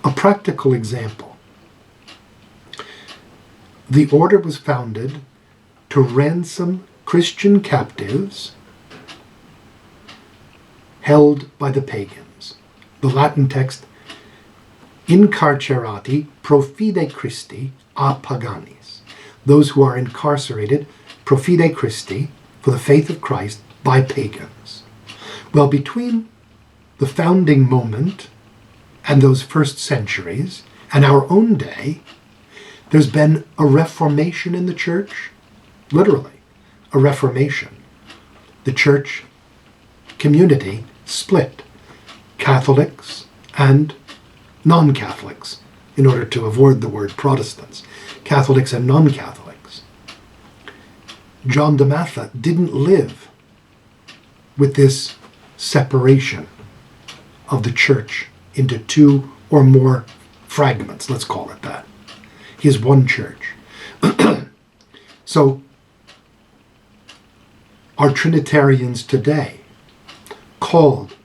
A practical example. The order was founded to ransom Christian captives held by the pagans. The Latin text, incarcerati pro fide Christi a paganis. Those who are incarcerated pro fide Christi, for the faith of Christ, by pagans. Well, between the founding moment and those first centuries and our own day, there's been a reformation in the church, literally, a reformation. The church community split, Catholics and non-Catholics, in order to avoid the word Protestants, Catholics and non-Catholics. John de Matha didn't live with this separation of the church into two or more fragments, let's call it that. He is one church. So, are Trinitarians today called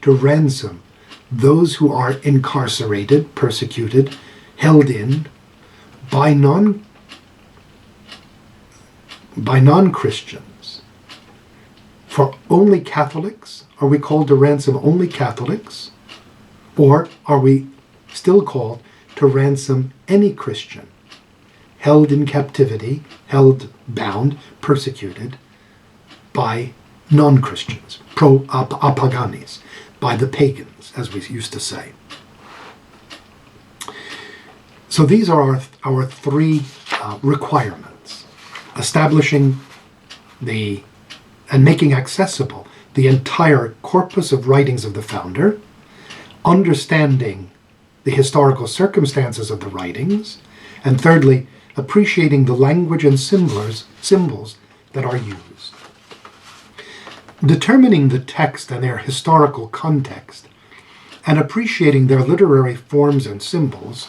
to ransom those who are incarcerated, persecuted, held in by non-Christians? For only Catholics? Are we called to ransom only Catholics? Or are we still called to ransom any Christian held in captivity, held bound, persecuted by non-Christians, pro apaganis, by the pagans, as we used to say? So these are our three requirements: establishing and making accessible the entire corpus of writings of the founder, understanding the historical circumstances of the writings, and thirdly, appreciating the language and symbols that are used. Determining the text and their historical context, and appreciating their literary forms and symbols,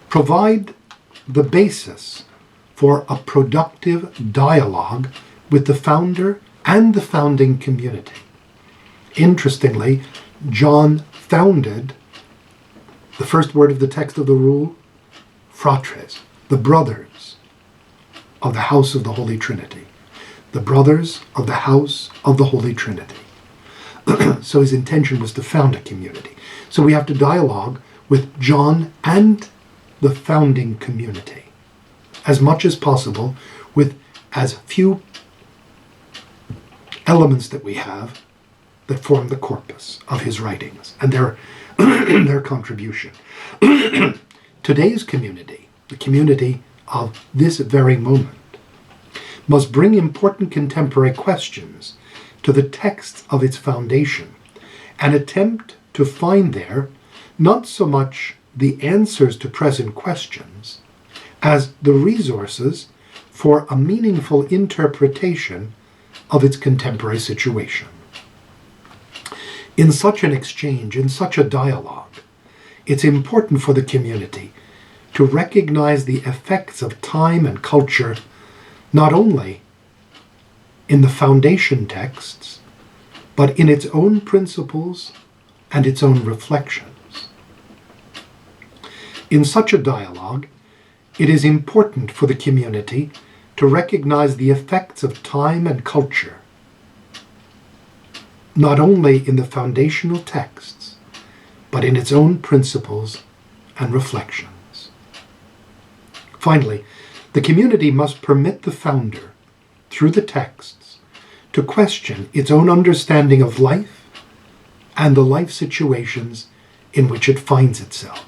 provide the basis for a productive dialogue with the founder and the founding community. Interestingly, John founded the first word of the text of the rule, fratres, the brothers of the house of the Holy Trinity. The brothers of the house of the Holy Trinity. So his intention was to found a community. So we have to dialogue with John and the founding community as much as possible, with as few elements that we have that form the corpus of his writings and their contribution. Today's community, the community of this very moment, must bring important contemporary questions to the texts of its foundation and attempt to find there not so much the answers to present questions as the resources for a meaningful interpretation of its contemporary situation. In such an exchange, in such a dialogue, it's important for the community to recognize the effects of time and culture not only in the foundation texts, but in its own principles and its own reflections. In such a dialogue, it is important for the community to recognize the effects of time and culture, not only in the foundational texts, but in its own principles and reflections. Finally, the community must permit the founder, through the texts, to question its own understanding of life and the life situations in which it finds itself.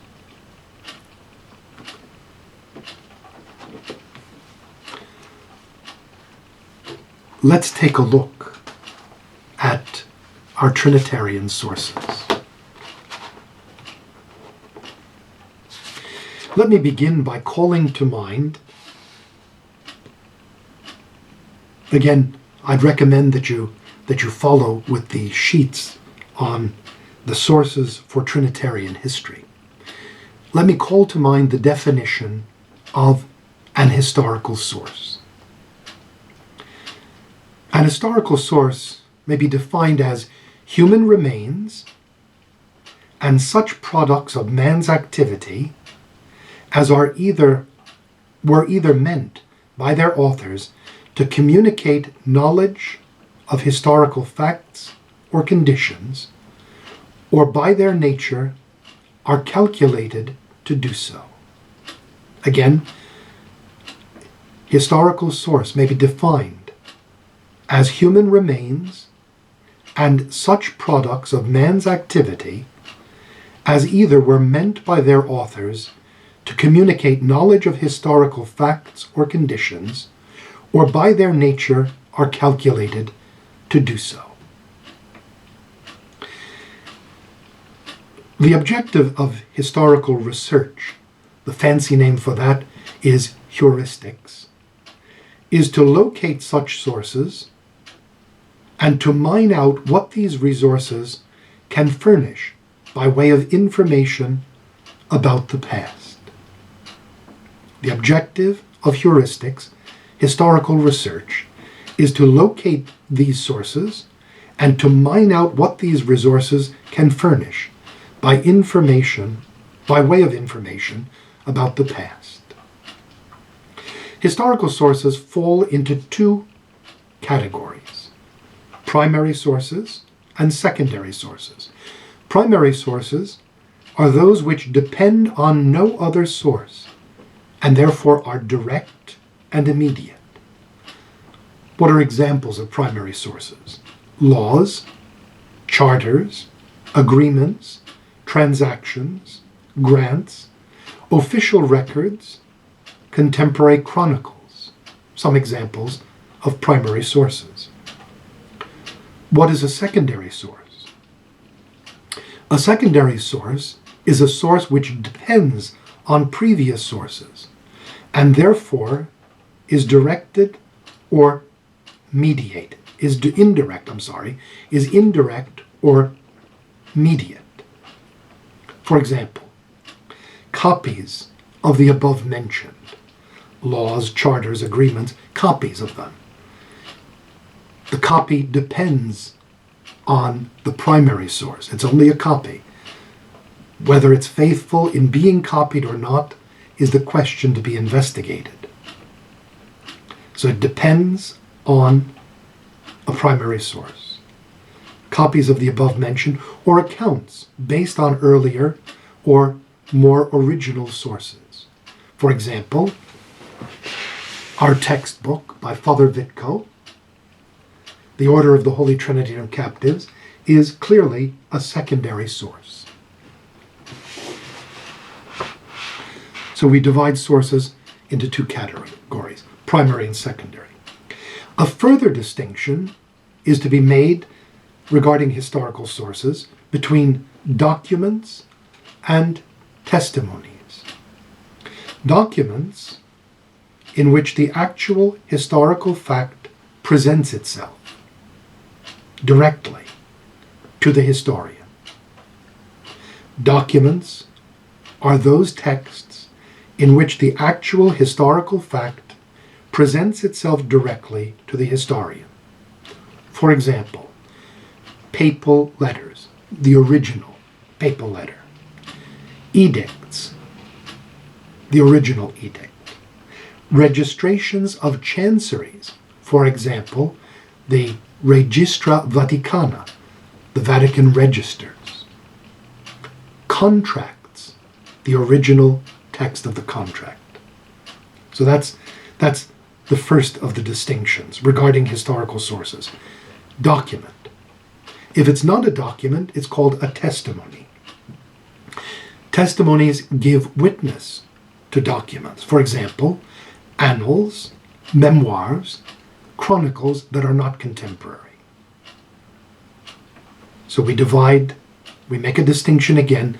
Let's take a look at our Trinitarian sources. Let me begin by calling to mind, again, I'd recommend that you follow with the sheets on the sources for Trinitarian history. Let me call to mind the definition of an historical source. An historical source may be defined as human remains and such products of man's activity as were either meant by their authors to communicate knowledge of historical facts or conditions, or by their nature are calculated to do so. Again, historical source may be defined as human remains and such products of man's activity as either were meant by their authors to communicate knowledge of historical facts or conditions, or by their nature are calculated to do so. The objective of historical research, the fancy name for that is heuristics, is to locate such sources and to mine out what these resources can furnish by way of information about the past. The objective of heuristics, historical research, is to locate these sources and to mine out what these resources can furnish by way of information about the past. Historical sources fall into two categories: primary sources and secondary sources. Primary sources are those which depend on no other source and therefore are direct and immediate. What are examples of primary sources? Laws, charters, agreements, transactions, grants, official records, contemporary chronicles, some examples of primary sources. What is a secondary source? A secondary source is a source which depends on previous sources and therefore is directed or mediated, is indirect or mediate. For example, copies of the above mentioned laws, charters, agreements, copies of them. The copy depends on the primary source. It's only a copy. Whether it's faithful in being copied or not is the question to be investigated. So it depends on a primary source. Copies of the above mentioned or accounts based on earlier or more original sources. For example, our textbook by Father Vitko, The Order of the Holy Trinity of Captives, is clearly a secondary source. So we divide sources into two categories, primary and secondary. A further distinction is to be made regarding historical sources between documents and testimonies. Documents in which the actual historical fact presents itself directly to the historian. Documents are those texts in which the actual historical fact presents itself directly to the historian. For example, papal letters, the original papal letter. Edicts, the original edict. Registrations of chanceries, for example, the Registra Vaticana, the Vatican registers. Contracts, the original text of the contract. So that's the first of the distinctions regarding historical sources. Document. If it's not a document, it's called a testimony. Testimonies give witness to documents. For example, annals, memoirs, chronicles that are not contemporary. So we make a distinction again.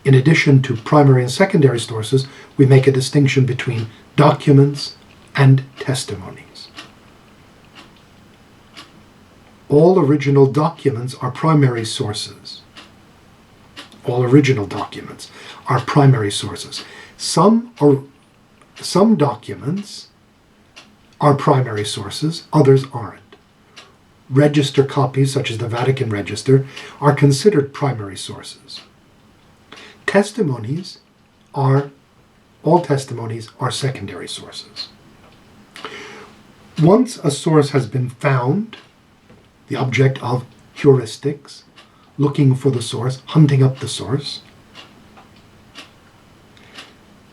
In addition to primary and secondary sources, we make a distinction between documents and testimonies. All original documents are primary sources. All original documents are primary sources. Some documents are primary sources, others aren't. Register copies, such as the Vatican Register, are considered primary sources. testimonies are, all testimonies are secondary sources. Once a source has been found, the object of heuristics, looking for the source, hunting up the source,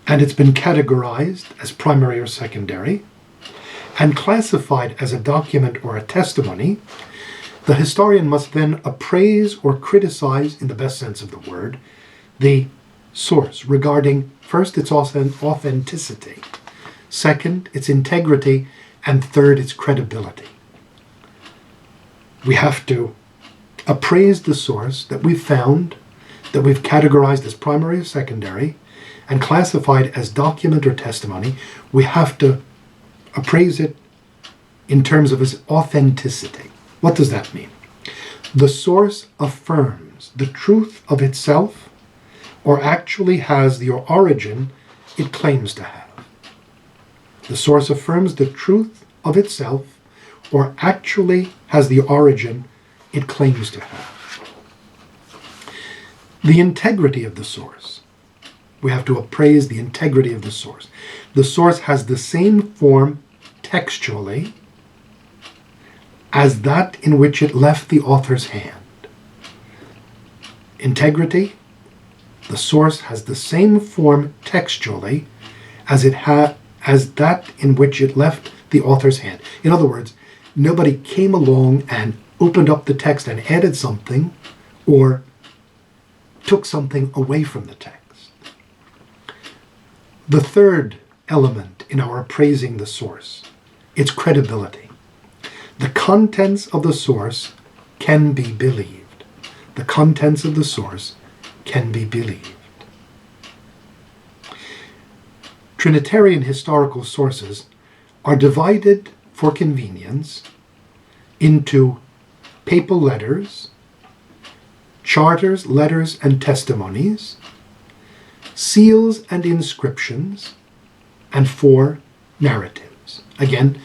and it's been categorized as primary or secondary, and classified as a document or a testimony, the historian must then appraise or criticize, in the best sense of the word, the source regarding, first, its authenticity, second, its integrity, and third, its credibility. We have to appraise the source that we've found, that we've categorized as primary or secondary, and classified as document or testimony. We have to appraise it in terms of its authenticity. What does that mean? The source affirms the truth of itself or actually has the origin it claims to have. The source affirms the truth of itself or actually has the origin it claims to have. The integrity of the source. We have to appraise the integrity of the source. The source has the same form textually as that in which it left the author's hand. Integrity, the source has the same form textually as that in which it left the author's hand. In other words, nobody came along and opened up the text and added something or took something away from the text. The third element in our appraising the source, its credibility. The contents of the source can be believed. The contents of the source can be believed. Trinitarian historical sources are divided for convenience into papal letters, charters, letters, and testimonies, seals and inscriptions, and 4 narratives. Again,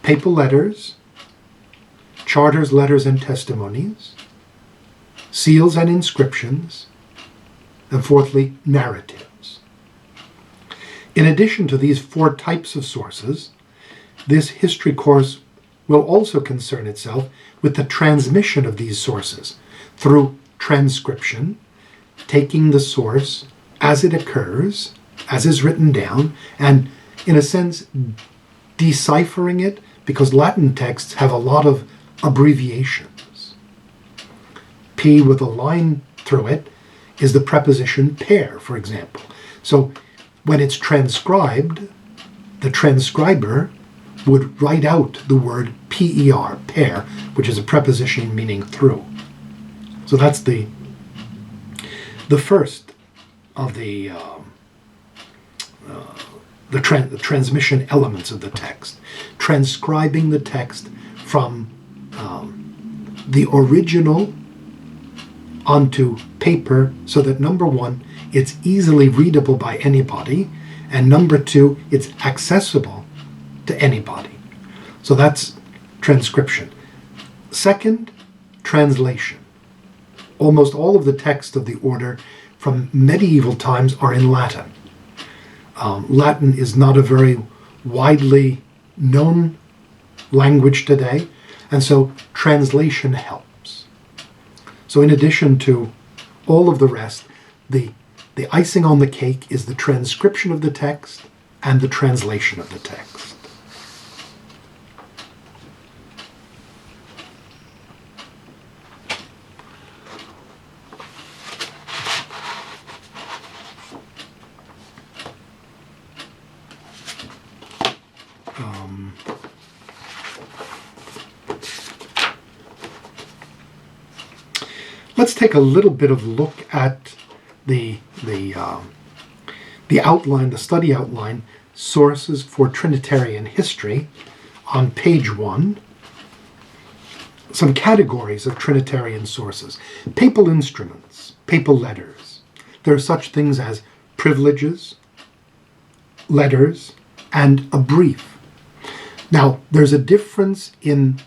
papal letters, charters, letters, and testimonies, seals and inscriptions, and fourthly, narratives. In addition to these 4 types of sources, this history course will also concern itself with the transmission of these sources through transcription, taking the source as it occurs, as is written down, and in a sense deciphering it, because Latin texts have a lot of abbreviations. P with a line through it is the preposition per, for example. So when it's transcribed, the transcriber would write out the word per, per, which is a preposition meaning through. So that's the first of the transmission elements of the text, transcribing the text from the original onto paper so that, number one, it's easily readable by anybody, and number two, it's accessible to anybody. So that's transcription. Second, translation. Almost all of the texts of the order from medieval times are in Latin. Latin is not a very widely known language today, and so translation helps. So in addition to all of the rest, the icing on the cake is the transcription of the text and the translation of the text. Let's take a little bit of look at the outline, the study outline, Sources for Trinitarian History on page 1. Some categories of Trinitarian sources. Papal instruments, papal letters. There are such things as privileges, letters, and a brief. Now, there's a difference in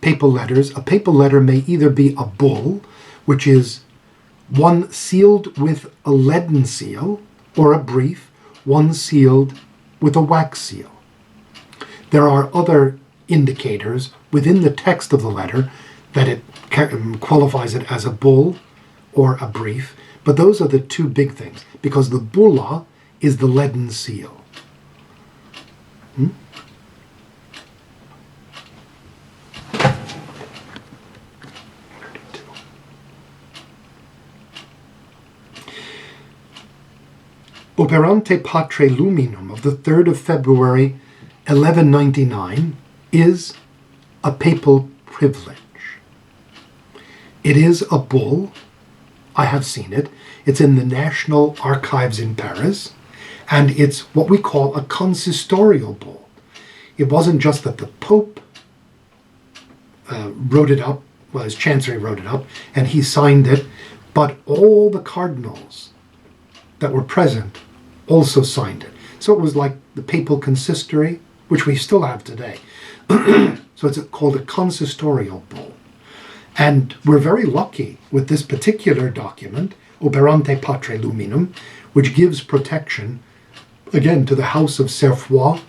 papal letters. A papal letter may either be a bull, which is one sealed with a leaden seal, or a brief, one sealed with a wax seal. There are other indicators within the text of the letter that it qualifies it as a bull or a brief, but those are the two big things, because the bulla is the leaden seal. Operante Patre Luminum of the 3rd of February 1199 is a papal privilege. It is a bull. I have seen it. It's in the National Archives in Paris, and it's what we call a consistorial bull. It wasn't just that the Pope wrote it up, well, his chancery wrote it up, and he signed it, but all the cardinals that were present also signed it. So it was like the papal consistory, which we still have today. So it's called a consistorial bull. And we're very lucky with this particular document, Operante Patre Luminum, which gives protection, again, to the house of Cerfois,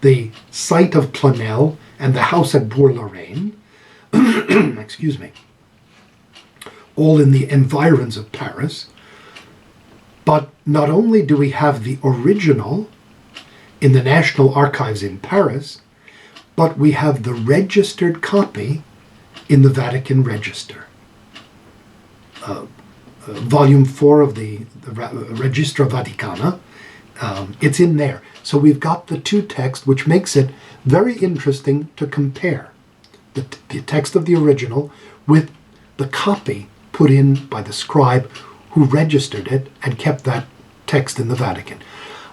the site of Planel, and the house at Bourg-Lorraine, excuse me, all in the environs of Paris. But not only do we have the original in the National Archives in Paris, but we have the registered copy in the Vatican Register. Volume 4 of the Registra Vaticana, it's in there. So we've got the two texts, which makes it very interesting to compare the text of the original with the copy put in by the scribe who registered it and kept that text in the Vatican.